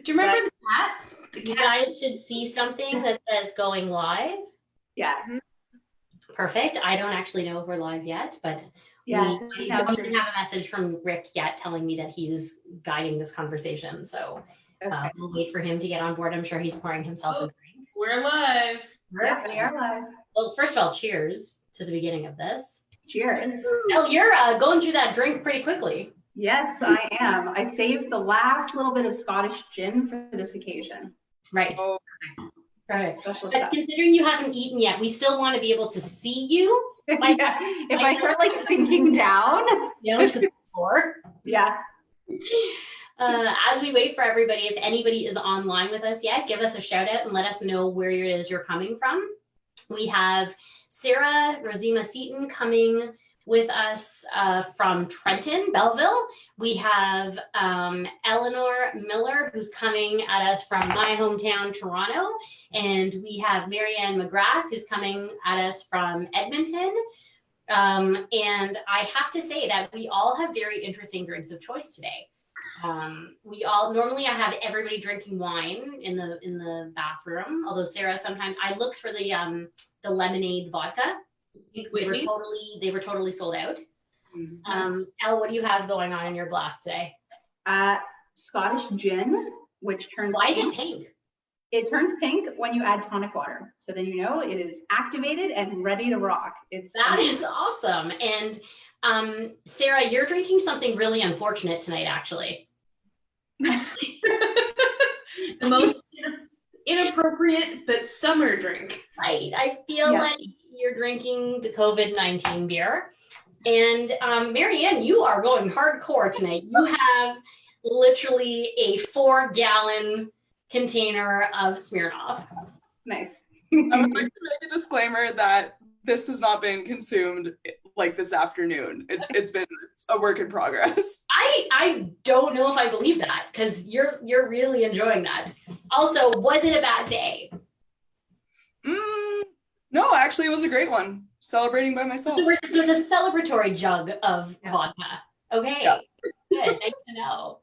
Do you remember the cat? You guys should see something that says going live. Yeah. Perfect. I don't actually know if we're live yet, but Yeah, we don't even have a message from Rick yet telling me that he's guiding this conversation. So we'll wait for him to get on board. I'm sure he's pouring himself a drink. We're live. Yeah, we are live. Well, first of all, cheers to the beginning of this. Cheers. Oh, you're going through that drink pretty quickly. Yes, I am. I saved the last little bit of Scottish gin for this occasion. Right. Oh. Right. Special But stuff. considering you haven't eaten yet, we still want to be able to see you. Yeah. If I start like sinking down. Down to the floor. Yeah. As we wait for everybody, if anybody is online with us yet, give us a shout out and let us know where it is you're coming from. We have Sarah Rosima Seaton coming with us from Trenton, Belleville. We have Elenor Miller, who's coming at us from my hometown, Toronto. And we have Maryanne McGrath, who's coming at us from Edmonton. And I have to say that we all have very interesting drinks of choice today. We all normally I have everybody drinking wine in the bathroom. Although Sarah, sometimes I looked for the lemonade vodka. They were totally sold out. Mm-hmm. Elle, what do you have going on in your blast today? Scottish gin, which turns Why pink. is it pink? It turns pink when you add tonic water. So then you know it is activated and ready to rock. That is awesome. And Sarah, you're drinking something really unfortunate tonight, actually. The most inappropriate but summer drink. Right. I feel like you're drinking the COVID-19 beer. And Maryanne, you are going hardcore tonight. You have literally a 4-gallon container of Smirnoff. Nice. I would like to make a disclaimer that this has not been consumed like this afternoon. It's been a work in progress. I don't know if I believe that, because you're really enjoying that. Also, was it a bad day? No, actually it was a great one. Celebrating by myself. So it's a celebratory jug of vodka. Okay. Yeah. Good. Nice to know.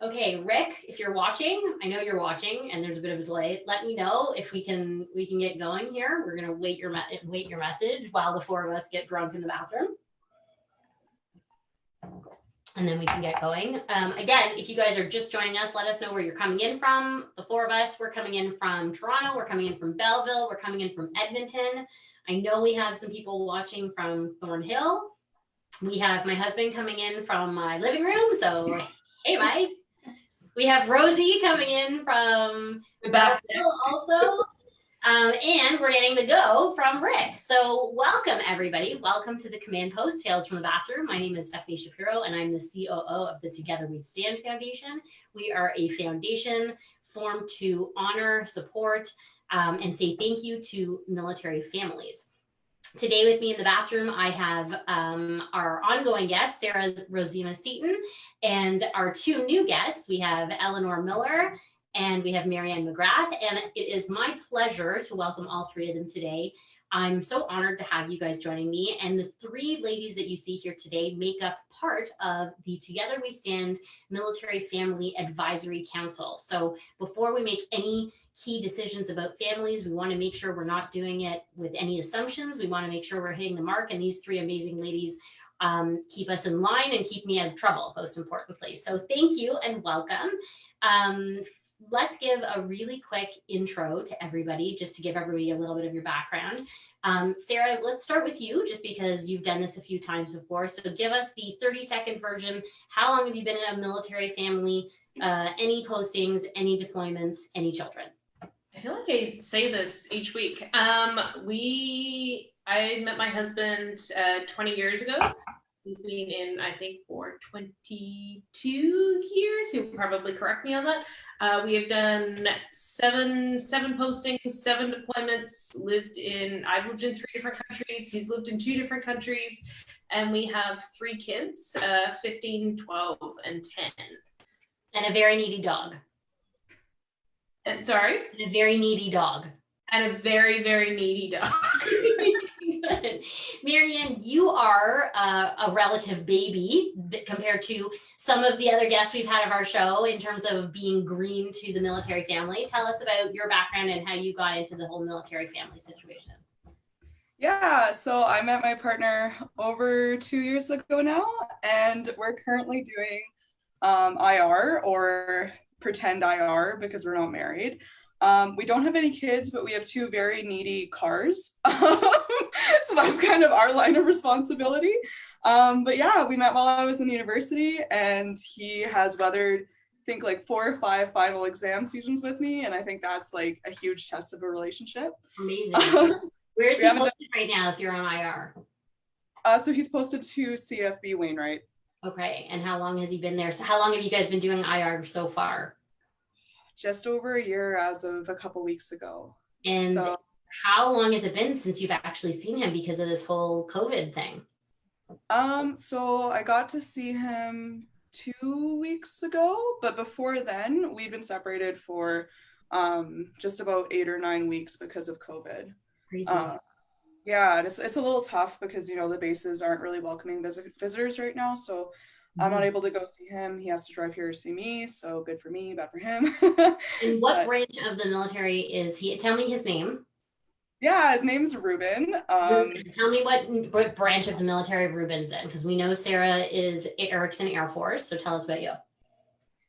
Okay, Rick, if you're watching, I know you're watching, and there's a bit of a delay. Let me know if we can get going here. We're gonna wait your message while the 4 of us get drunk in the bathroom, and then we can get going. Again, if you guys are just joining us, let us know where you're coming in from. The 4 of us, we're coming in from Toronto, we're coming in from Belleville, we're coming in from Edmonton. I know we have some people watching from Thornhill. We have my husband coming in from my living room, so hey, Mike. We have Rosie coming in from the back also. And we're getting the go from Rick. So welcome, everybody. Welcome to the Command Post Tales from the Bathroom. My name is Stephanie Shapiro, and I'm the COO of the Together We Stand Foundation. We are a foundation formed to honor, support, and say thank you to military families. Today with me in the bathroom, I have our ongoing guest, Sarah Rosima Seaton, and our 2 new guests. We have Elenor Miller and we have Maryanne McGrath, and it is my pleasure to welcome all 3 of them today. I'm so honored to have you guys joining me, and the 3 ladies that you see here today make up part of the Together We Stand Military Family Advisory Council. So before we make any key decisions about families, we want to make sure we're not doing it with any assumptions. We want to make sure we're hitting the mark, and these 3 amazing ladies keep us in line and keep me out of trouble, most importantly. So thank you and welcome. Let's give a really quick intro to everybody, just to give everybody a little bit of your background. Sarah, let's start with you, just because you've done this a few times before. So give us the 30-second version. How long have you been in a military family? Any postings, any deployments, any children? I feel like I say this each week. I met my husband 20 years ago. He's been in, I think, for 22 years. He'll probably correct me on that. We have done seven postings, 7 deployments. I've lived in 3 different countries. He's lived in 2 different countries, and we have 3 kids, 15, 12, and 10. And a very needy dog. Sorry? And a very needy dog. And a very, very needy dog. Good. Maryanne, you are a relative baby compared to some of the other guests we've had of our show in terms of being green to the military family. Tell us about your background and how you got into the whole military family situation. Yeah, so I met my partner over 2 years ago now, and we're currently doing IR, or pretend IR, because we're not married. We don't have any kids, but we have two very needy cars. So that's kind of our line of responsibility. But yeah, we met while I was in university, and he has weathered, I think, like 4 or 5 final exam seasons with me, and I think that's like a huge test of a relationship. Amazing. Where is he posted right now if you're on IR? So he's posted to CFB Wainwright. Okay, and how long has he been there? So how long have you guys been doing IR so far? Just over a year as of a couple weeks ago. And so, how long has it been since you've actually seen him because of this whole COVID thing? So I got to see him 2 weeks ago, but before then we'd been separated for just about 8 or 9 weeks because of COVID. Crazy. Yeah, it's a little tough because, you know, the bases aren't really welcoming visitors right now. So I'm not able to go see him. He has to drive here to see me. So good for me, bad for him. And what branch of the military is he? Tell me his name. Yeah, his name's Ruben. Tell me what branch of the military Ruben's in, because we know Sarah is Erickson Air Force. So tell us about you.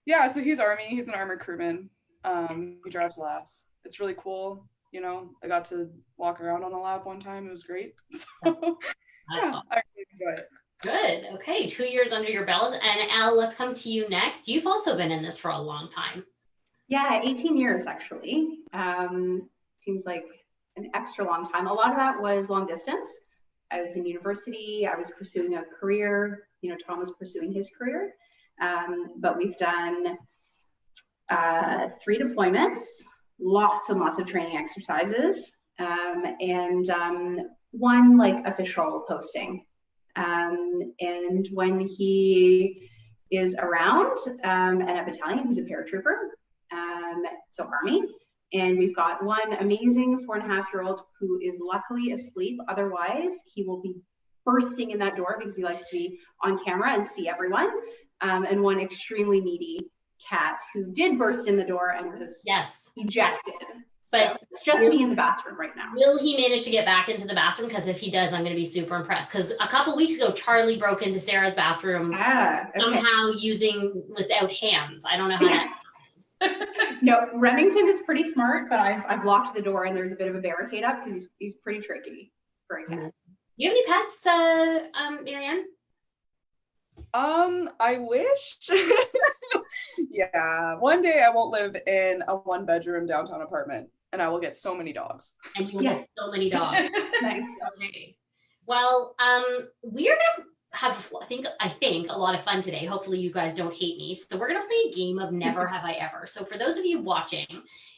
Yeah, so he's Army. He's an armored crewman. He drives labs. It's really cool. You know, I got to walk around on a lab one time. It was great. So yeah, I really enjoy it. Good. Okay, 2 years under your belt. And Al, let's come to you next. You've also been in this for a long time. Yeah, 18 years actually. Seems like an extra long time. A lot of that was long distance. I was in university. I was pursuing a career. You know, Tom was pursuing his career. But we've done 3 deployments, lots and lots of training exercises, and 1 like official posting. And when he is around and at battalion, he's a paratrooper, so Army. And we've got 1 amazing 4.5-year-old who is luckily asleep. Otherwise, he will be bursting in that door because he likes to be on camera and see everyone. And 1 extremely needy cat who did burst in the door and was ejected. But so it's just me in the bathroom right now. Will he manage to get back into the bathroom? Because if he does, I'm going to be super impressed. Because a couple weeks ago, Charlie broke into Sarah's bathroom somehow using without hands. I don't know how that No, Remington is pretty smart, but I've locked the door and there's a bit of a barricade up because he's pretty tricky for a cat. Do you have any pets, Maryanne? I wish. Yeah, one day I won't live in a 1-bedroom downtown apartment and I will get so many dogs. And you will get so many dogs. Nice. Okay. Well, we are gonna have I think a lot of fun today. Hopefully you guys don't hate me. So we're gonna play a game of Never Have I Ever. So for those of you watching,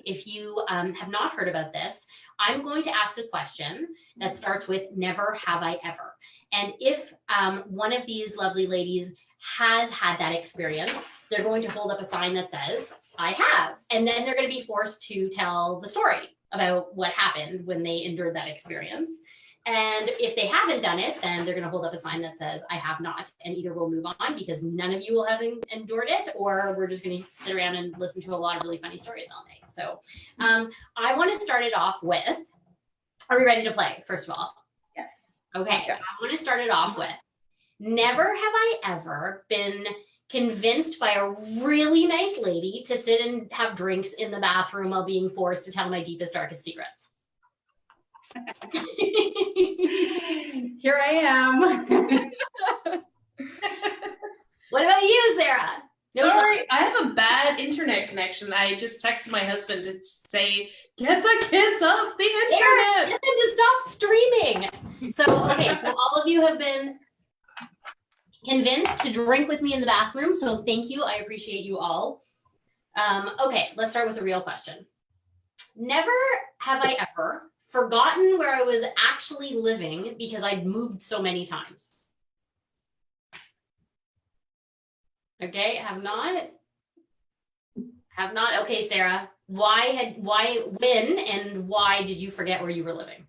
if you have not heard about this, I'm going to ask a question that starts with Never Have I Ever. And if one of these lovely ladies has had that experience, they're going to hold up a sign that says, I have. And then they're going to be forced to tell the story about what happened when they endured that experience. And if they haven't done it, then they're going to hold up a sign that says, I have not. And either we'll move on because none of you will have endured it, or we're just going to sit around and listen to a lot of really funny stories all night. So I want to start it off with, are we ready to play, first of all? Yes. Okay, Yes. I want to start it off with, never have I ever been convinced by a really nice lady to sit and have drinks in the bathroom while being forced to tell my deepest, darkest secrets. Here I am. What about you, Sarah? No, Sorry, I have a bad internet connection. I just texted my husband to say, get the kids off the internet. Get them to stop streaming. So, okay, so all of you have been convinced to drink with me in the bathroom. So thank you. I appreciate you all. Okay, let's start with a real question. Never have I ever forgotten where I was actually living because I'd moved so many times. Okay, have not. Okay, Sarah, when and why did you forget where you were living?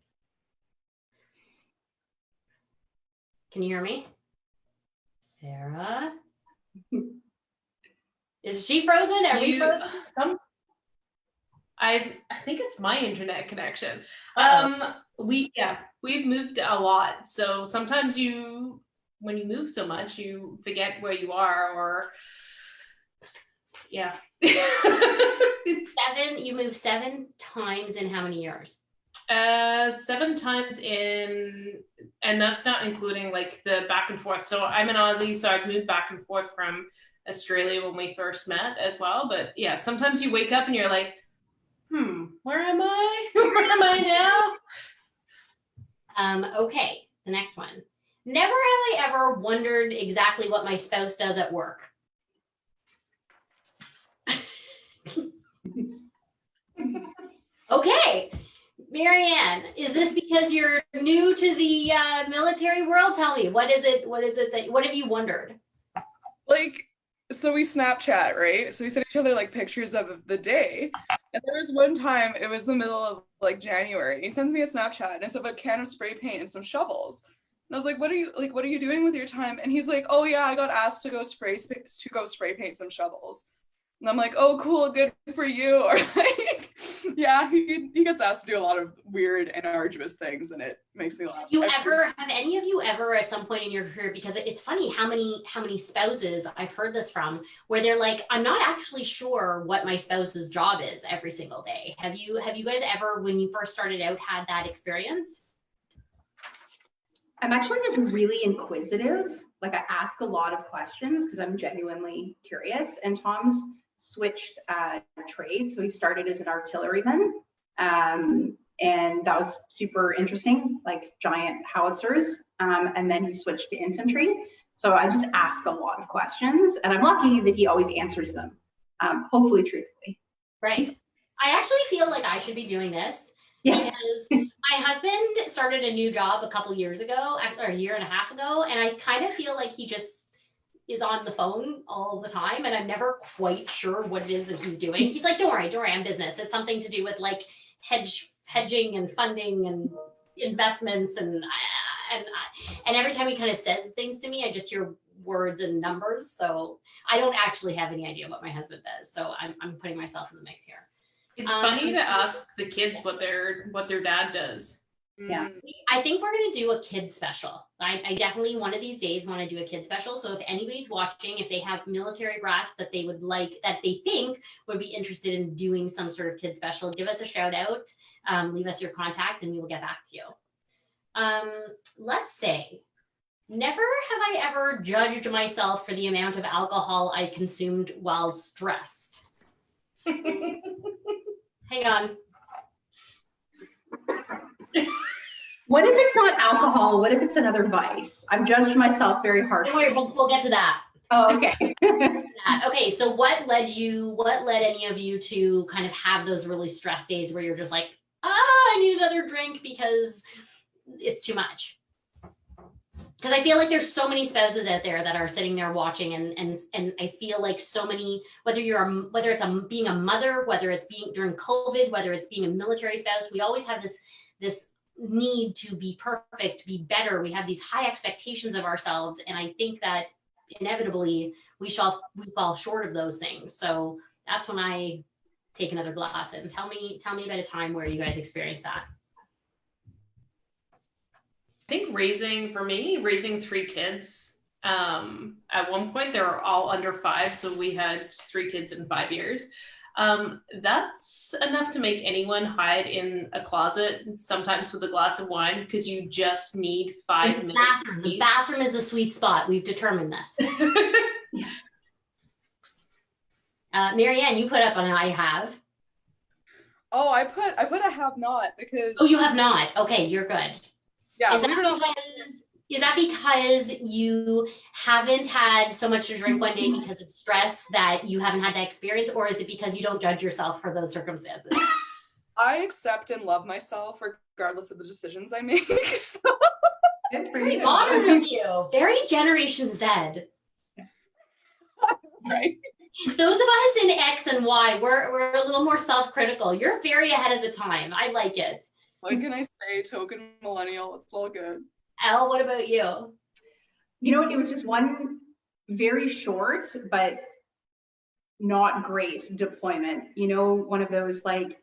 Can you hear me? Sarah? Is she frozen? Are we frozen? I think it's my internet connection. Uh-oh. We've moved a lot. So sometimes when you move so much, you forget where you are, or yeah. You moved 7 times in how many years? 7 times in, and that's not including like the back and forth. So I'm an Aussie, so I've moved back and forth from Australia when we first met as well. But yeah, sometimes you wake up and you're like, where am I? Where am I now? Okay, the next one. Never have I ever wondered exactly what my spouse does at work. Okay, Maryanne, is this because you're new to the military world? Tell me, what have you wondered? Like, so we Snapchat, right? So we send each other like pictures of the day. And there was one time, it was the middle of like January. He sends me a Snapchat and it's of a can of spray paint and some shovels. And I was like, what are you doing with your time? And he's like, oh yeah, I got asked to go spray paint some shovels. And I'm like, oh cool, good for you. Or like, yeah, he gets asked to do a lot of weird and arduous things, and it makes me laugh. Have any of you ever at some point in your career, because it's funny how many spouses I've heard this from, where they're like, I'm not actually sure what my spouse's job is every single day. Have you guys ever, when you first started out, had that experience? I'm actually just really inquisitive. Like, I ask a lot of questions because I'm genuinely curious. And Tom's switched trades. So he started as an artilleryman. And that was super interesting, like giant howitzers. And then he switched to infantry. So I just ask a lot of questions, and I'm lucky that he always answers them, hopefully truthfully. Right. I actually feel like I should be doing this. Yeah. Because my husband started a new job a couple years ago, or a year and a half ago, and I kind of feel like he just is on the phone all the time, and I'm never quite sure what it is that he's doing. He's like, don't worry, I'm business. It's something to do with like hedging and funding and investments, and every time he kind of says things to me, I just hear words and numbers. So I don't actually have any idea what my husband does. So I'm putting myself in the mix here. It's funny to ask the kids what their dad does. Yeah. I think we're going to do a kids special. I definitely one of these days want to do a kids special. So if anybody's watching, if they have military brats that they would like, that they think would be interested in doing some sort of kids special, give us a shout out, leave us your contact, and we will get back to you. Let's say, never have I ever judged myself for the amount of alcohol I consumed while stressed. Hang on. What if it's not alcohol? What if it's another vice? I've judged myself very harshly. Don't worry, we'll get to that. Oh, okay. Okay, so what led any of you to kind of have those really stress days where you're just like, I need another drink because it's too much? Because I feel like there's so many spouses out there that are sitting there watching, and I feel like so many, whether it's being a mother, whether it's being during COVID, whether it's being a military spouse, we always have this need to be perfect, to be better. We have these high expectations of ourselves, and I think that inevitably we fall short of those things. So that's when I take another glass. And tell me about a time where you guys experienced that. I think raising 3 kids. At one point they were all under 5, so we had 3 kids in 5 years. That's enough to make anyone hide in a closet, sometimes with a glass of wine, because you just need 5 minutes. The bathroom is a sweet spot. We've determined this. Maryanne, you put up on I have. Oh, I put a have not, because. Oh, you have not. Okay, you're good. Yeah. Is that because you haven't had so much to drink one day because of stress that you haven't had that experience, or is it because you don't judge yourself for those circumstances? I accept and love myself regardless of the decisions I make. So. Very modern of you. Very Generation Z. Right. Those of us in X and Y, we're a little more self-critical. You're very ahead of the time. I like it. What can I say? Token millennial. It's all good. Elle, what about you? You know, it was just one very short, but not great deployment. You know, one of those like,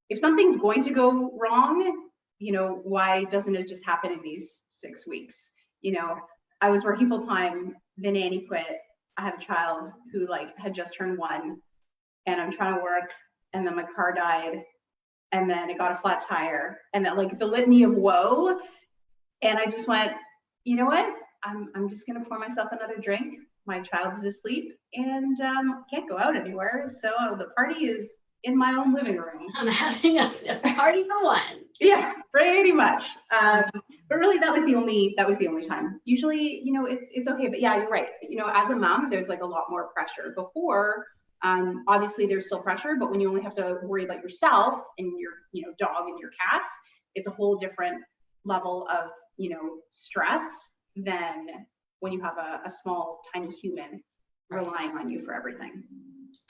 if something's going to go wrong, you know, why doesn't it just happen in these 6 weeks? You know, I was working full time, the nanny quit. I have a child who like had just turned 1, and I'm trying to work, and then my car died, and then it got a flat tire, and then like the litany of woe. And I just went, you know what? I'm just gonna pour myself another drink. My child is asleep and can't go out anywhere. So the party is in my own living room. I'm having a party for one. Yeah, pretty much. But really, that was the only time. Usually, you know, it's okay. But yeah, you're right. You know, as a mom, there's like a lot more pressure. Before, obviously, there's still pressure, but when you only have to worry about yourself and your, you know, dog and your cats, it's a whole different level of, you know, stress than when you have a small, tiny human relying on you for everything.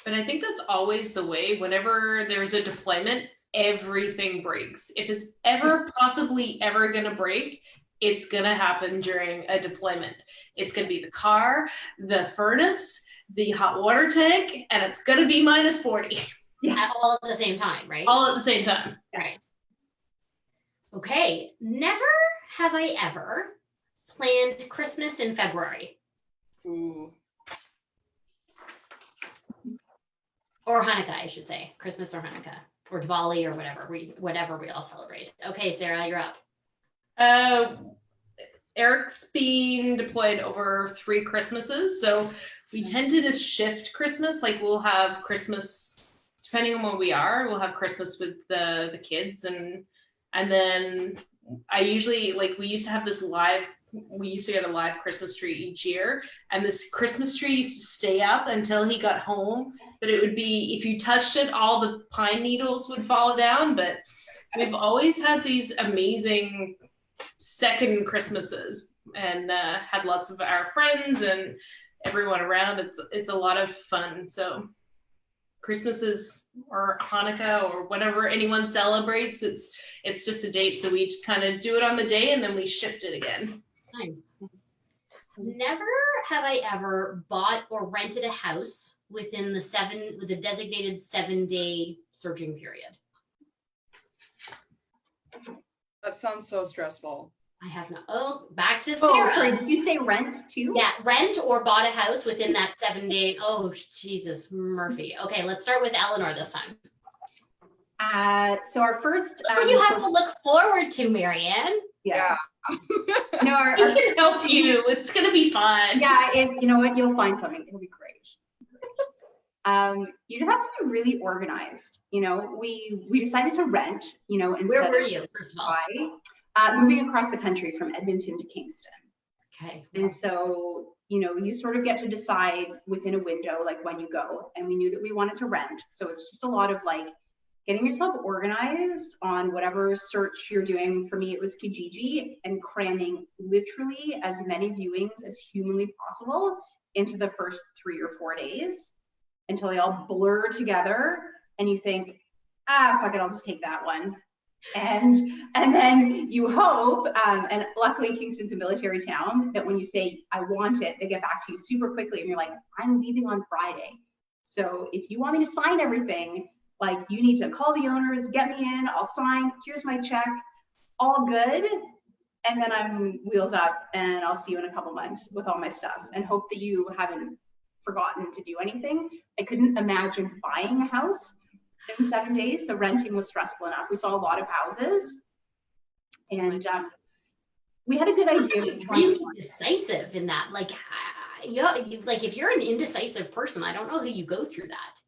But I think that's always the way. Whenever there's a deployment, everything breaks. If it's ever possibly ever going to break, it's going to happen during a deployment. It's going to be the car, the furnace, the hot water tank, and it's going to be minus 40. Yeah, all at the same time, right? All at the same time. Right. Okay. Never have I ever planned Christmas in February. Ooh. Or Hanukkah, I should say. Christmas or Hanukkah. Or Diwali or whatever we all celebrate. Okay, Sarah, you're up. Eric's been deployed over 3 Christmases, so we tended to shift Christmas. Like we'll have Christmas, depending on where we are, we'll have Christmas with the kids, and then I usually, like, we used to have this we used to get a live Christmas tree each year, and this Christmas tree used to stay up until he got home. But it would be, if you touched it, all the pine needles would fall down. But we've always had these amazing second Christmases, and had lots of our friends and everyone around. It's a lot of fun. So Christmases or Hanukkah or whatever anyone celebrates, it's just a date. So we kind of do it on the day and then we shift it again. Nice. Never have I ever bought or rented a house with a designated 7-day searching period. That sounds so stressful. I have not. Oh, back to Oh, Sarah. sorry, did you say rent too? Yeah, rent or bought a house within that 7-day. Oh, Jesus, Murphy. Okay, let's start with Elenor this time. So our first. What you have to look forward to, Maryanne. Yeah. No, our We can help you. It's gonna be fun. yeah, you know what? You'll find something. It'll be great. You just have to be really organized. You know, we decided to rent. You know, instead Where were of you, first of all? buy, moving across the country from Edmonton to Kingston. Okay. And so, you know, you sort of get to decide within a window, like when you go. And we knew that we wanted to rent. So it's just a lot of like getting yourself organized on whatever search you're doing. For me, it was Kijiji, and cramming literally as many viewings as humanly possible into the first 3 or 4 days until they all blur together and you think, fuck it, I'll just take that one. And then you hope, and luckily Kingston's a military town, that when you say, I want it, they get back to you super quickly and you're like, I'm leaving on Friday. So if you want me to sign everything, like you need to call the owners, get me in, I'll sign, here's my check, all good. And then I'm wheels up and I'll see you in a couple months with all my stuff, and hope that you haven't forgotten to do anything. I couldn't imagine buying a house in 7 days. The renting was stressful enough. We saw a lot of houses, and we had a good idea. Really decisive in that. Like, like if you're an indecisive person, I don't know how you go through that.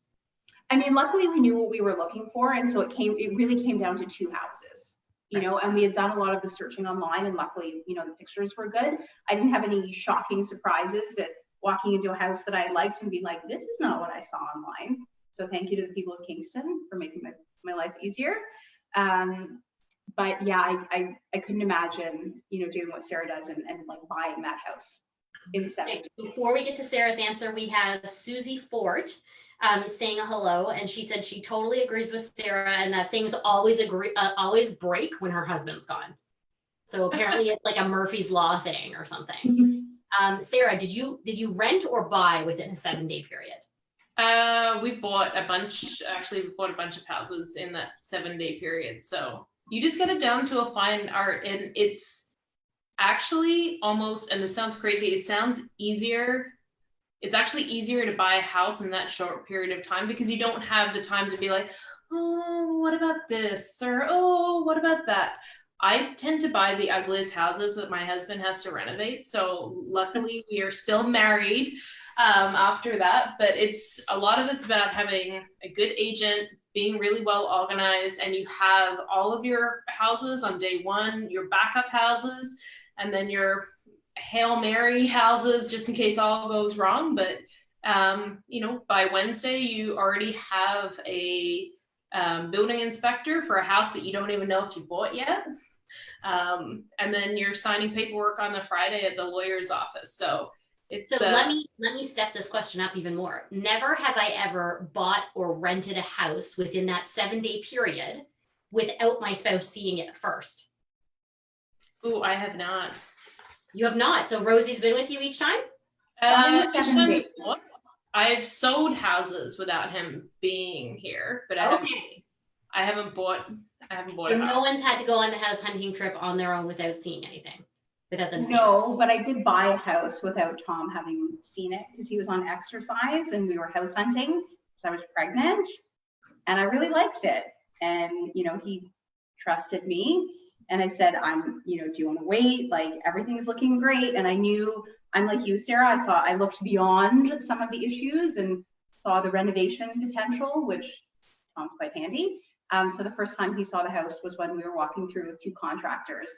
I mean, luckily we knew what we were looking for, and so it really came down to 2 houses, you know, and we had done a lot of the searching online, and luckily, you know, the pictures were good. I didn't have any shocking surprises at walking into a house that I liked and being like, this is not what I saw online. So thank you to the people of Kingston for making my life easier. But yeah, I couldn't imagine, you know, doing what Sarah does and like buying that house in 7 days. Before we get to Sarah's answer, we have Susie Fort saying a hello, and she said she totally agrees with Sarah and that things always break when her husband's gone. So apparently it's like a Murphy's Law thing or something. Sarah, did you rent or buy within a 7-day period? We bought a bunch, actually we bought a bunch of houses in that 7-day period. So you just get it down to a fine art, and it's actually almost, and this sounds crazy, it sounds easier. It's actually easier to buy a house in that short period of time because you don't have the time to be like, oh, what about this? Or, oh, what about that? I tend to buy the ugliest houses that my husband has to renovate. So luckily we are still married after that, but a lot of it's about having a good agent, being really well organized, and you have all of your houses on day one, your backup houses, and then your Hail Mary houses just in case all goes wrong. But by Wednesday you already have a building inspector for a house that you don't even know if you bought yet. And then you're signing paperwork on the Friday at the lawyer's office. So let me step this question up even more. Never have I ever bought or rented a house within that 7-day period without my spouse seeing it first. Ooh, I have not. You have not. So Rosie's been with you each time? Only 7 days. I've sold houses without him being here, but I haven't bought So no one's had to go on the house hunting trip on their own without seeing anything, without them seeing No, but I did buy a house without Tom having seen it because he was on exercise and we were house hunting because I was pregnant, and I really liked it. And he trusted me, and I said, do you want to wait? Like, everything's looking great. And I knew, I'm like you, Sarah, I looked beyond some of the issues and saw the renovation potential, which Tom's quite handy. So the first time he saw the house was when we were walking through with 2 contractors,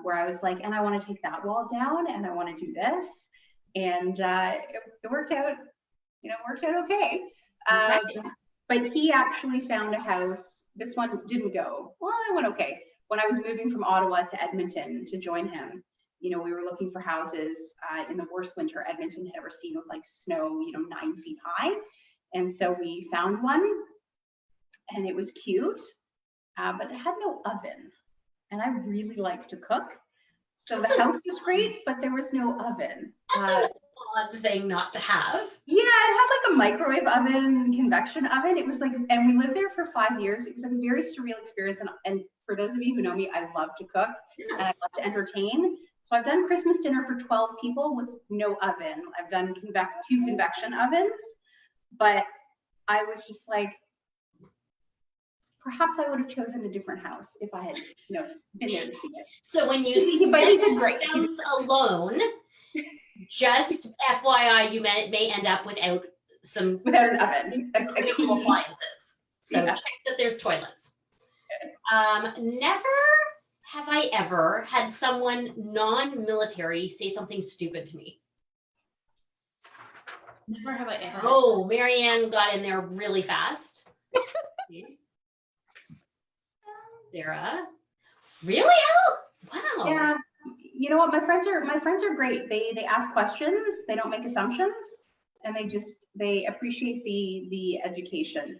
where I was like, and I want to take that wall down, and I want to do this. And it worked out, okay. But he actually found a house. This one didn't go. Well, it went okay. When I was moving from Ottawa to Edmonton to join him, we were looking for houses in the worst winter Edmonton had ever seen, with like snow, 9 feet high. And so we found one, and it was cute, but it had no oven. And I really like to cook. So the house was great, but there was no oven. That's an odd thing not to have. Yeah, it had like a microwave oven, convection oven. It was like, and we lived there for 5 years. It was like a very surreal experience. And for those of you who know me, I love to cook. Yes. And I love to entertain. So I've done Christmas dinner for 12 people with no oven. I've done 2 convection ovens, but I was just like, perhaps I would have chosen a different house if I had been there to see it. So when you but he did great. House alone, just FYI, you may end up without an oven, critical appliances. So check that there's toilets. Never have I ever had someone non-military say something stupid to me. Never have I ever. Oh, Maryanne got in there really fast. Sarah, really? Wow. Yeah, you know what? My friends are great. They ask questions. They don't make assumptions, and they appreciate the education.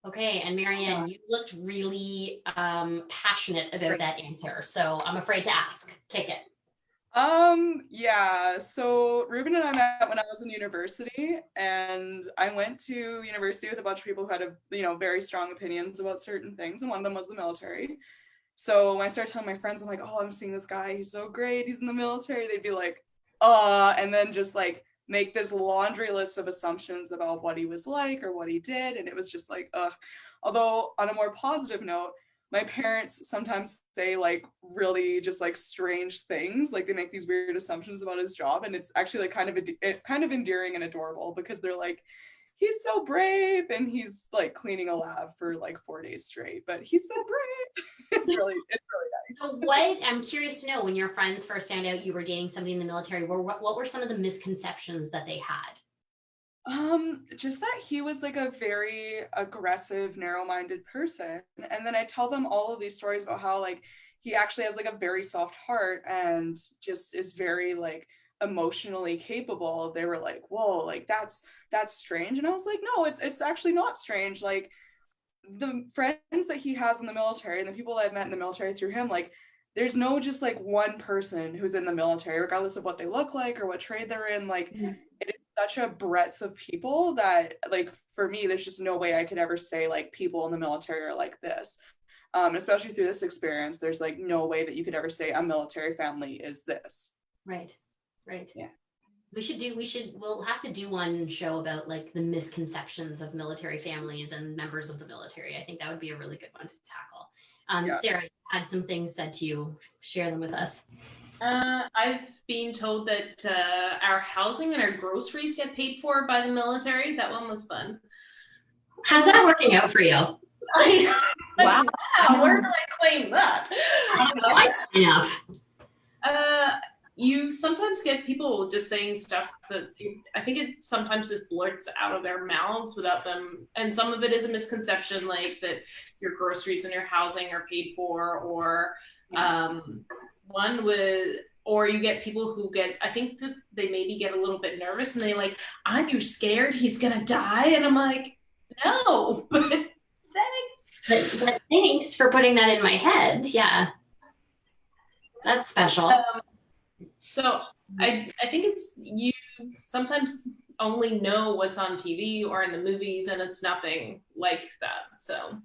Okay, and Maryanne, you looked really passionate about that answer, so I'm afraid to ask. Kick it. Yeah, so Ruben and I met when I was in university, and I went to university with a bunch of people who had very strong opinions about certain things, and one of them was the military. So when I started telling my friends, I'm like, oh, I'm seeing this guy, he's so great, he's in the military, they'd be like, and then just like make this laundry list of assumptions about what he was like or what he did, and it was just like, although on a more positive note, my parents sometimes say like really just like strange things, like they make these weird assumptions about his job, and it's actually like kind of endearing and adorable, because they're like, he's so brave, and he's like cleaning a lab for like 4 days straight, but he's so brave. It's really nice. So what I'm curious to know, when your friends first found out you were dating somebody in the military, what were some of the misconceptions that they had? Just that he was like a very aggressive, narrow-minded person. And then I tell them all of these stories about how like he actually has like a very soft heart and just is very like emotionally capable. They were like, whoa, like that's strange. And I was like, no, it's actually not strange. Like the friends that he has in the military and the people that I've met in the military through him, like there's no just like one person who's in the military, regardless of what they look like or what trade they're in. Like it is such a breadth of people that, like, for me, there's just no way I could ever say like people in the military are like this. Especially through this experience, there's like no way that you could ever say a military family is this. Right. Yeah. We'll have to do one show about like the misconceptions of military families and members of the military. I think that would be a really good one to tackle. Sarah, you had some things said to you. Share them with us. I've been told that our housing and our groceries get paid for by the military. That one was fun. How's that working out for you? Wow. Where do I claim that? You sometimes get people just saying stuff that I think it sometimes just blurts out of their mouths without them. And some of it is a misconception, like that your groceries and your housing are paid for, or or you get people who get, I think that they maybe get a little bit nervous and they like, aren't you scared he's gonna die? And I'm like, no, but thanks. But thanks for putting that in my head. Yeah, that's special. So I think it's, you sometimes only know what's on TV or in the movies, and it's nothing like that. So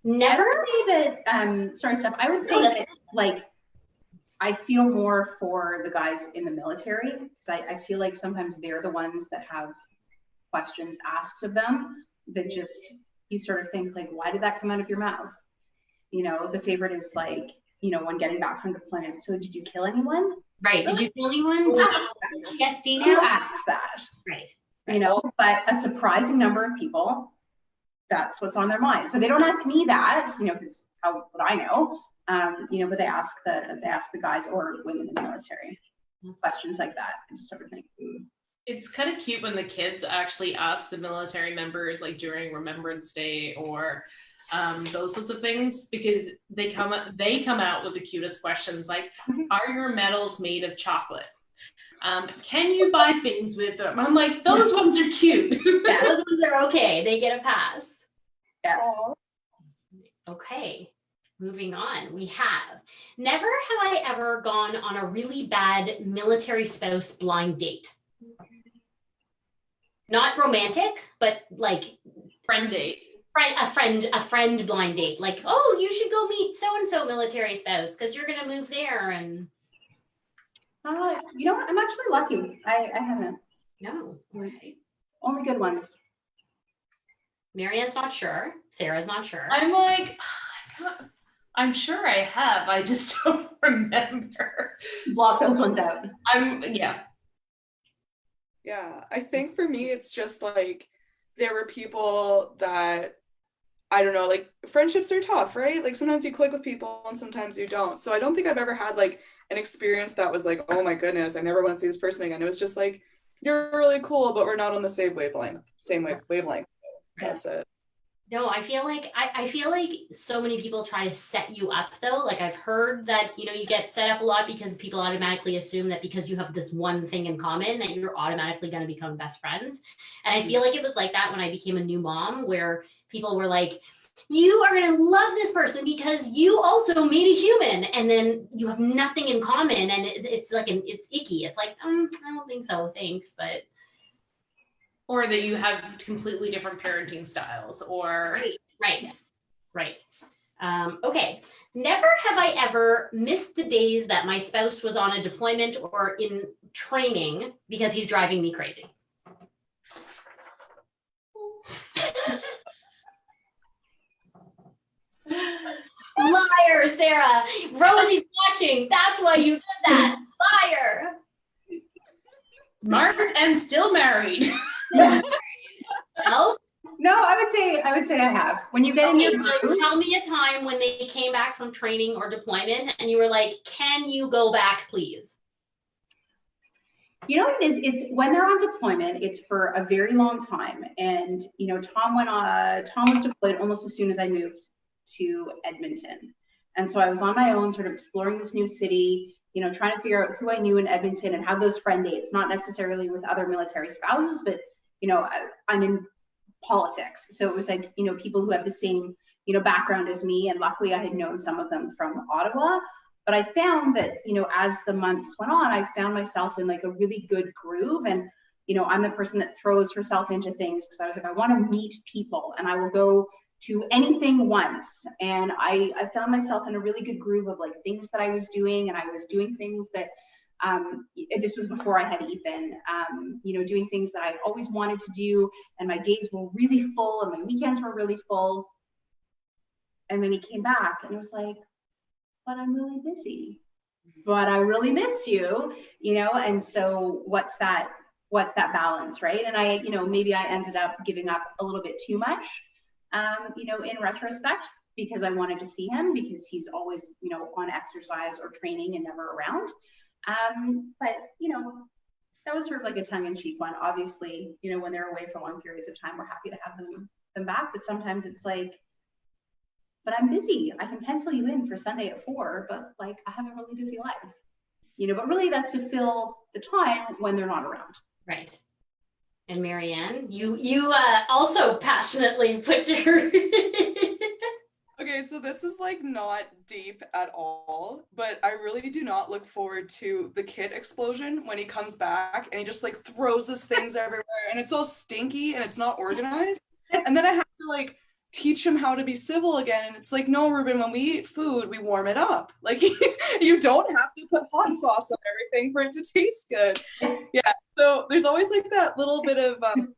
never say that. Sorry, Steph. I would say that like I feel more for the guys in the military, because I feel like sometimes they're the ones that have questions asked of them that just, you sort of think like, why did that come out of your mouth? You know, the favorite is like, you know, when getting back from deployment, so did you kill anyone? Right. Did you kill anyone? Who asks that? Right. You know, but a surprising number of people, that's what's on their mind. So they don't ask me that, you know, because how would I know? You know, but they ask the guys or women in the military questions like that. I just sort of think, it's kind of cute when the kids actually ask the military members, like during Remembrance Day or those sorts of things, because they come out with the cutest questions, like, are your medals made of chocolate? Can you buy things with them? I'm like, those ones are cute. Yeah, those ones are okay. They get a pass. Yeah. Okay. Moving on, we have, never have I ever gone on a really bad military spouse blind date. Not romantic, but like friend date. A friend blind date. Like, oh, you should go meet so-and-so military spouse because you're gonna move there. And you know what? I'm actually lucky. I haven't. No. Okay. Only good ones. Maryanne's not sure. Sarah's not sure. I'm like, I'm sure I have. I just don't remember. Block those ones out. Yeah, I think for me, it's just like, there were people that, I don't know, like friendships are tough, right? Like sometimes you click with people and sometimes you don't. So I don't think I've ever had like an experience that was like, oh my goodness, I never want to see this person again. It was just like, you're really cool, but we're not on the same wavelength. That's it. No, I feel like so many people try to set you up though. Like I've heard that, you know, you get set up a lot because people automatically assume that because you have this one thing in common that you're automatically going to become best friends. And I feel like it was like that when I became a new mom, where people were like, you are going to love this person because you also made a human, and then you have nothing in common. And it's like, it's icky. It's like, I don't think so. Thanks. But or that you have completely different parenting styles, or right. Okay. Never have I ever missed the days that my spouse was on a deployment or in training because he's driving me crazy. Liar, Sarah. Rosie's watching. That's why you did that. Liar. Smart and still married. No? No, I would say I have. When you get in your so tell me a time when they came back from training or deployment and you were like, can you go back, please? You know what it is? It's when they're on deployment, it's for a very long time. And, you know, Tom was deployed almost as soon as I moved to Edmonton. And so I was on my own, sort of exploring this new city, you know, trying to figure out who I knew in Edmonton and have those friend dates, not necessarily with other military spouses, but, you know, I'm in politics. So it was like, you know, people who have the same background as me. And luckily I had known some of them from Ottawa. But I found that, as the months went on, I found myself in like a really good groove. And, I'm the person that throws herself into things because I was like, I want to meet people and I will go to anything once. And I found myself in a really good groove of like things that I was doing. And I was doing things that, this was before I had Ethan, doing things that I always wanted to do. And my days were really full and my weekends were really full. And then he came back and it was like, but I'm really busy, but I really missed you, and so what's that balance, right? And I, maybe I ended up giving up a little bit too much, in retrospect, because I wanted to see him because he's always, on exercise or training and never around. But, that was sort of like a tongue-in-cheek one. Obviously, when they're away for long periods of time, we're happy to have them back, but sometimes it's like, but I'm busy. I can pencil you in for Sunday at 4, but like I have a really busy life, but really that's to fill the time when they're not around. Right. And Maryanne, you also passionately put your Okay, so this is like not deep at all, but I really do not look forward to the kit explosion when he comes back and he just like throws his things everywhere and it's all stinky and it's not organized. And then I have to like teach him how to be civil again. And it's like, no, Ruben, when we eat food, we warm it up. Like you don't have to put hot sauce on everything for it to taste good. Yeah. So there's always like that little bit of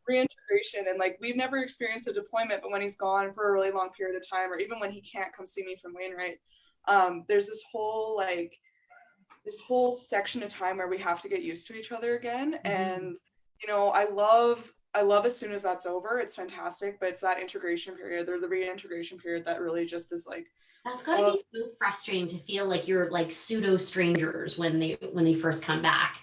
reintegration. And like, we've never experienced a deployment, but when he's gone for a really long period of time, or even when he can't come see me from Wainwright, there's this whole section of time where we have to get used to each other again. And, I love as soon as that's over, it's fantastic, but it's that integration period or the reintegration period that really just is like. That's gotta be so frustrating to feel like you're like pseudo strangers when they first come back.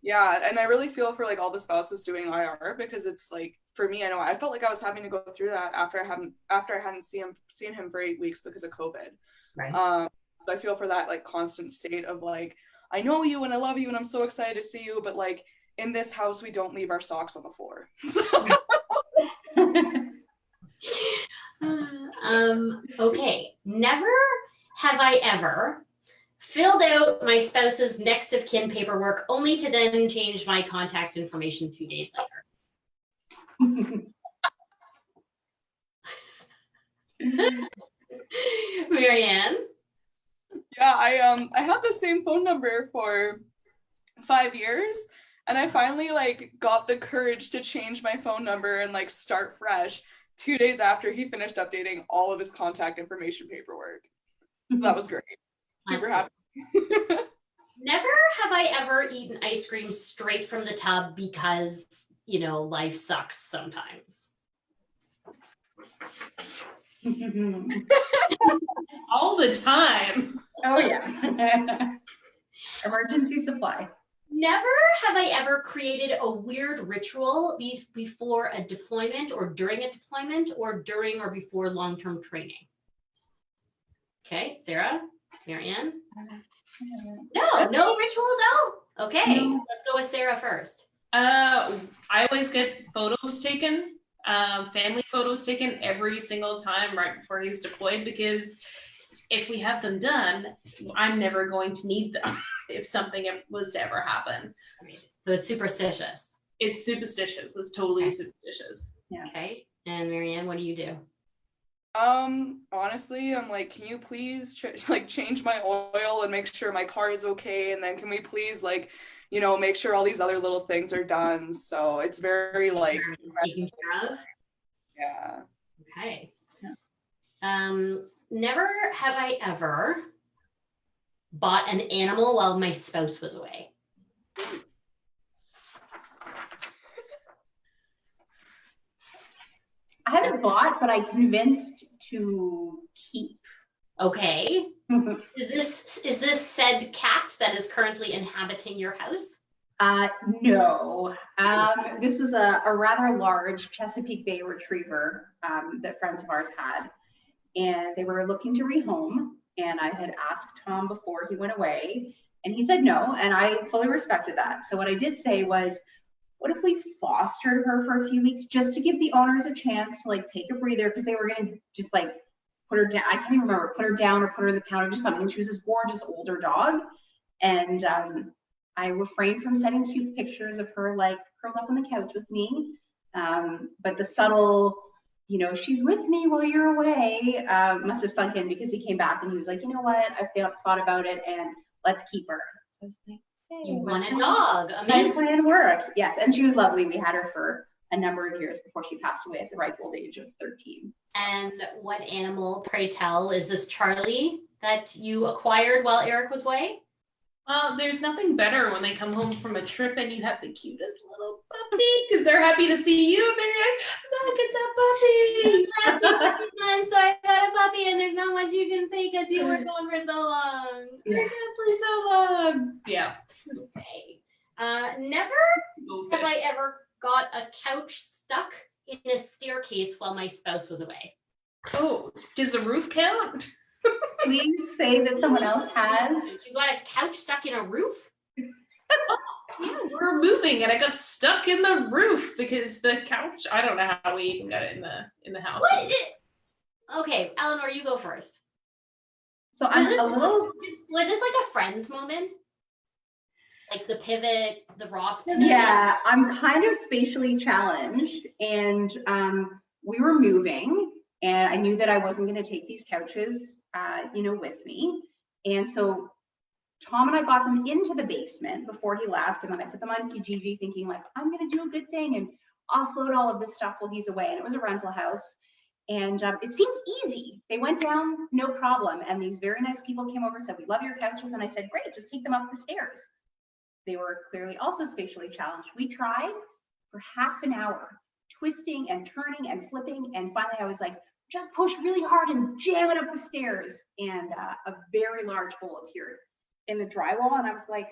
Yeah, and I really feel for like all the spouses doing IR because it's like, for me, I know I felt like I was having to go through that after I hadn't seen him for 8 weeks because of COVID. Right. I feel for that like constant state of like, I know you and I love you and I'm so excited to see you, but like, in this house, we don't leave our socks on the floor. Okay. Never have I ever filled out my spouse's next of kin paperwork only to then change my contact information 2 days later. Maryanne? Yeah, I had the same phone number for 5 years. And I finally like got the courage to change my phone number and like start fresh 2 days after he finished updating all of his contact information paperwork. So that was great. Super happy. Never have I ever eaten ice cream straight from the tub because, life sucks sometimes. All the time. Oh yeah. Emergency supply. Never have I ever created a weird ritual before a deployment or during a deployment or during or before long-term training. Okay, Sarah, Maryanne? No rituals out? Okay, Let's go with Sarah first. I always get photos taken, family photos taken every single time right before he's deployed because if we have them done, I'm never going to need them. If something was to ever happen. So it's superstitious. It's superstitious. It's totally superstitious. Yeah. Okay. And Maryanne, what do you do? Honestly, I'm like, can you please change my oil and make sure my car is okay? And then can we please make sure all these other little things are done? So it's very like taken care of. Yeah. Okay. Yeah. Never have I ever bought an animal while my spouse was away. I haven't bought, but I convinced to keep. Okay. Is this said cat that is currently inhabiting your house? No. This was a rather large Chesapeake Bay retriever that friends of ours had, and they were looking to rehome. And I had asked Tom before he went away, and he said no, and I fully respected that. So what I did say was, what if we fostered her for a few weeks just to give the owners a chance to like take a breather, because they were going to just like put her down. I can't even remember, put her down or put her in the pound or just something. She was this gorgeous older dog. And I refrained from sending cute pictures of her like curled up on the couch with me. But the subtle, you know, she's with me while you're away, must have sunk in, because he came back and he was like, you know what, I've thought about it and let's keep her. So I was like, hey, You want a dog. my Amazing. plan worked. Yes, and she was lovely. We had her for a number of years before she passed away at the ripe old age of 13. And what animal, pray tell, is this Charlie that you acquired while Eric was away? There's nothing better when they come home from a trip and you have the cutest little puppy, because they're happy to see you. They're like, look, it's a puppy. So I got a puppy, and there's not much you can say because you were gone for so long. They're gone for so long. Yeah. Okay. Never Go have I fish. ever got a couch stuck in a staircase while my spouse was away. Oh, does the roof count? Please say that someone else has. You got a couch stuck in a roof? Yeah, we were moving and I got stuck in the roof because the couch. I don't know how we even got it in the house. What? Okay, Elenor, you go first. So I'm a little. Was this like a Friends moment? Like the pivot, the Ross pivot? Yeah, I'm kind of spatially challenged, and we were moving, and I knew that I wasn't going to take these couches, with me, and so Tom and I got them into the basement before he left, and then I put them on Kijiji, thinking like I'm going to do a good thing and offload all of this stuff while he's away. And it was a rental house, and it seemed easy. They went down, no problem, and these very nice people came over and said, "We love your couches," and I said, "Great, just take them up the stairs." They were clearly also spatially challenged. We tried for half an hour, twisting and turning and flipping. And finally I was like, just push really hard and jam it up the stairs. And a very large hole appeared in the drywall. And I was like,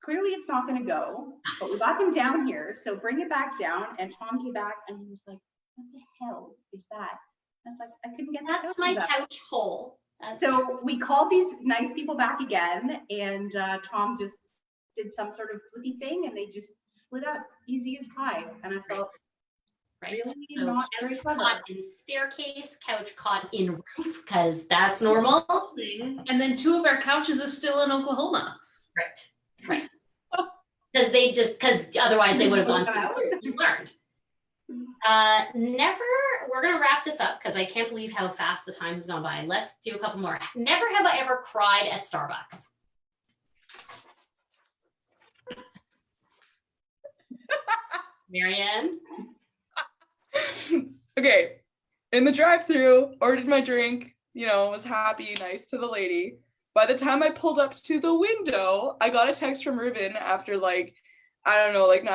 clearly it's not gonna go, but we got them down here. So bring it back down. And Tom came back and he was like, what the hell is that? I was like, I couldn't get that. That's my couch hole. So we called these nice people back again, and Tom just did some sort of flippy thing, and they just slid up easy as pie. And I felt really So not very couch clever. caught in staircase, couch caught in roof, because that's normal. And then 2 of our couches are still in Oklahoma. Right. Because otherwise they would have gone through. You learned. Never, we're gonna wrap this up because I can't believe how fast the time has gone by. Let's do a couple more. Never have I ever cried at Starbucks. Maryanne? Okay, in the drive-thru, ordered my drink, was happy, nice to the lady. By the time I pulled up to the window, I got a text from Ruben after like 9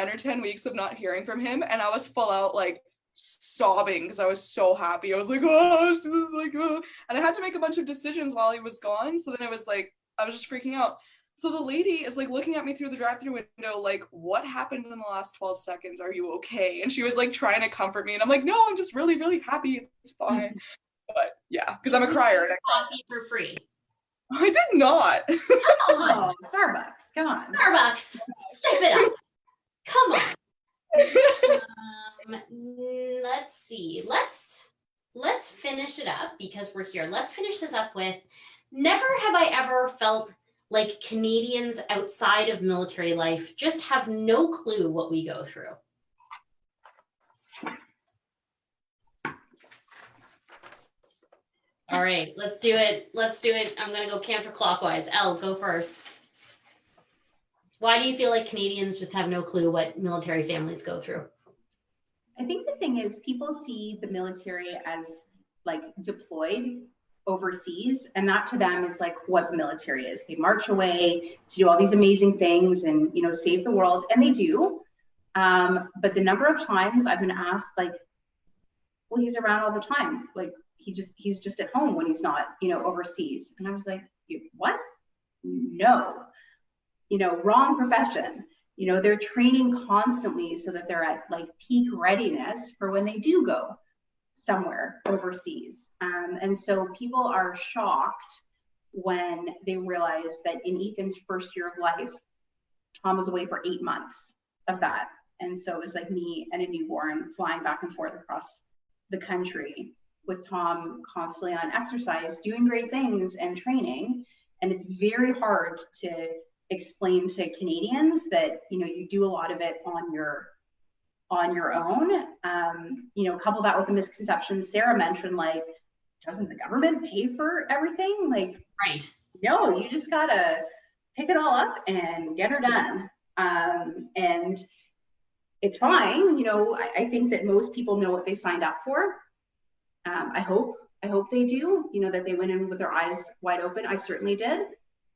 or 10 weeks of not hearing from him, and I was full out like sobbing because I was so happy. I was like, oh, this is like, oh. And I had to make a bunch of decisions while he was gone. So then it was like, I was just freaking out. So the lady is like looking at me through the drive-thru window, like, what happened in the last 12 seconds? Are you okay? And she was like trying to comfort me. And I'm like, no, I'm just really, really happy. It's fine. But yeah, because I'm a crier. And Coffee for free. I did not. Come on. Oh, Starbucks, come on. Starbucks. Slip it up. Come on. Let's see. Let's finish it up because we're here. Let's finish this up with, never have I ever felt like Canadians outside of military life just have no clue what we go through. All right, let's do it. I'm gonna go counterclockwise. Elle, go first. Why do you feel like Canadians just have no clue what military families go through? I think the thing is, people see the military as like deployed overseas, and that to them is like what the military is. They march away to do all these amazing things and save the world, and they do. But the number of times I've been asked, like, well, he's around all the time, like he's just at home when he's not overseas. And I was like, what? No, wrong profession. They're training constantly so that they're at like peak readiness for when they do go somewhere overseas. And so people are shocked when they realize that in Ethan's first year of life, Tom was away for 8 months of that. And so it was like me and a newborn flying back and forth across the country. with Tom constantly on exercise, doing great things and training. And it's very hard to explain to Canadians that, you know, you do a lot of it on your own. You know, couple that with the misconceptions Sarah mentioned, like, doesn't the government pay for everything? Like, Right. no, you just gotta pick it all up and get her done. And it's fine. You know, I think that most people know what they signed up for. I hope they do, you know, that they went in with their eyes wide open. I certainly did.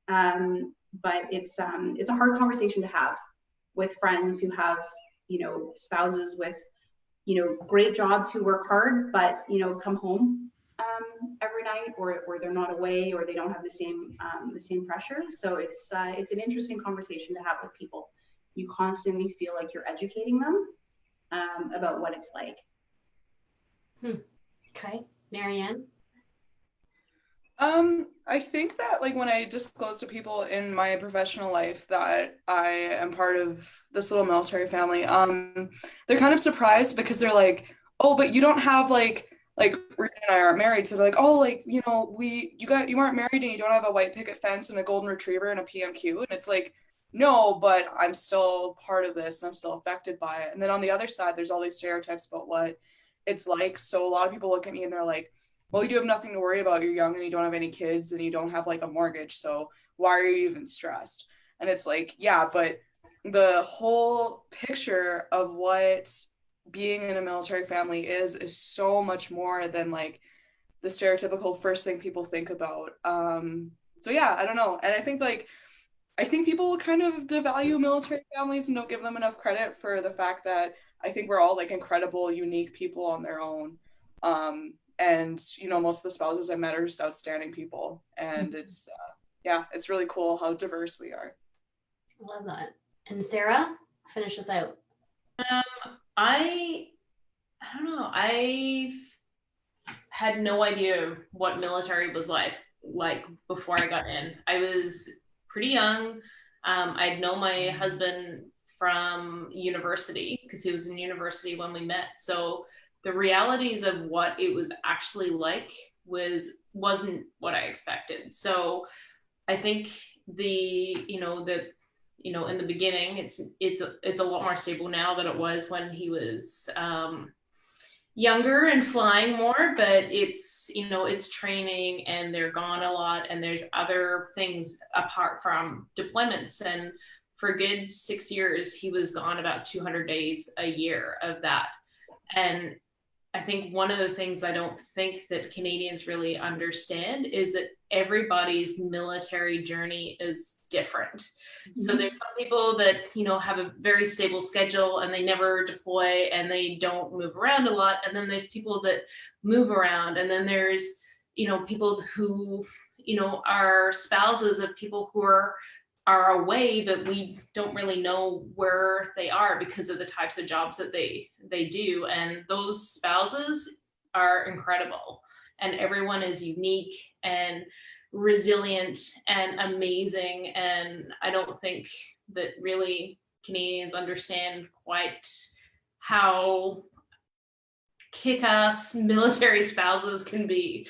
But it's a hard conversation to have with friends who have, you know, spouses with, you know, great jobs who work hard, but, you know, come home every night, or they're not away, or they don't have the same pressures. So it's an interesting conversation to have with people. You constantly feel like you're educating them about what it's like. Okay, Maryanne. I think that, like, when I disclose to people in my professional life that I am part of this little military family, they're kind of surprised, because they're like, oh, but you don't have like Rita and I aren't married, so they're like, oh, like, you know, you aren't married and you don't have a white picket fence and a golden retriever and a PMQ, and it's like, no, but I'm still part of this and I'm still affected by it. And then on the other side, there's all these stereotypes about what it's like. So a lot of people look at me and they're like, well, you have nothing to worry about. You're young and you don't have any kids and you don't have like a mortgage. So why are you even stressed? And it's like, yeah, but the whole picture of what being in a military family is so much more than like the stereotypical first thing people think about. So yeah, I don't know. And I think people kind of devalue military families and don't give them enough credit for the fact that I think we're all like incredible, unique people on their own. And, you know, most of the spouses I met are just outstanding people. And it's, yeah, it's really cool how diverse we are. Love that. And Sarah, finish us out. I don't know. I had no idea what military was like before I got in. I was pretty young. I'd known my husband from university because he was in university when we met. So the realities of what it was actually like wasn't what I expected. So I think in the beginning, it's a lot more stable now than it was when he was younger and flying more, but it's training and they're gone a lot and there's other things apart from deployments. And for a good 6 years, he was gone about 200 days a year of that. And I think one of the things I don't think that Canadians really understand is that everybody's military journey is different. Mm-hmm. So there's some people that, have a very stable schedule and they never deploy and they don't move around a lot. And then there's people that move around. And then there's, people who, are spouses of people who are away, but we don't really know where they are because of the types of jobs that they do. And those spouses are incredible. And everyone is unique and resilient and amazing. And I don't think that really Canadians understand quite how kick-ass military spouses can be.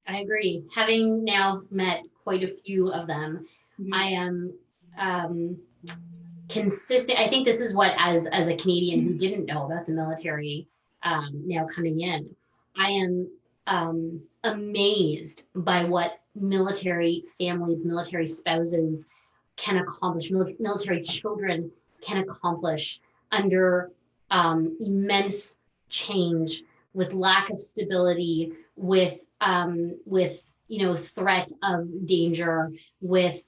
I agree. Having now met quite a few of them, I am consistent. I think this is what, as a Canadian who didn't know about the military, now coming in, I am amazed by what military families, military spouses can accomplish, military children can accomplish under immense change, with lack of stability, with threat of danger, with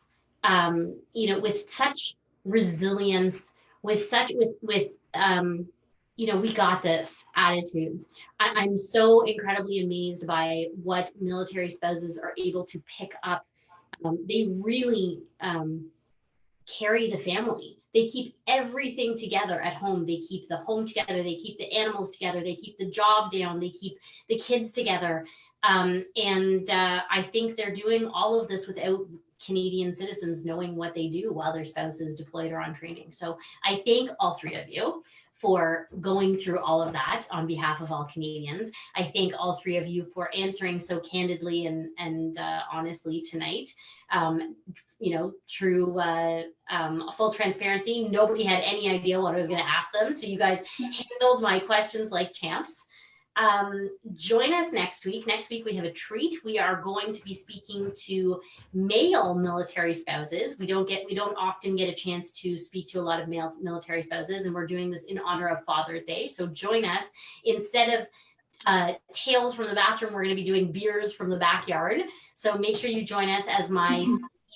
such resilience, with we got this attitudes. I'm so incredibly amazed by what military spouses are able to pick up. They really carry the family. They keep everything together at home. They keep the home together. They keep the animals together. They keep the job down. They keep the kids together. And I think they're doing all of this without Canadian citizens knowing what they do while their spouse is deployed or on training. So I thank all three of you for going through all of that on behalf of all Canadians. I thank all three of you for answering so candidly and honestly tonight. True full transparency, nobody had any idea what I was going to ask them, so you guys handled my questions like champs. Join us next week. Next week we have a treat. We are going to be speaking to male military spouses. We don't often get a chance to speak to a lot of male military spouses, and we're doing this in honor of Father's Day. So join us. Instead of tales from the bathroom, we're going to be doing beers from the backyard. So make sure you join us as my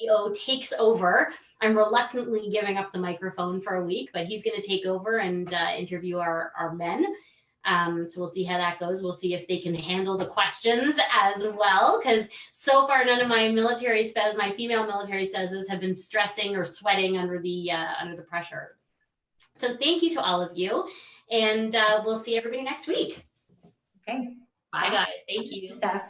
CEO takes over. I'm reluctantly giving up the microphone for a week, but he's going to take over and interview our men. So we'll see how that goes. We'll see if they can handle the questions as well, because so far none of my my female military spouses have been stressing or sweating under the pressure. So thank you to all of you, and we'll see everybody next week. Okay. Bye guys. Thank you. Steph.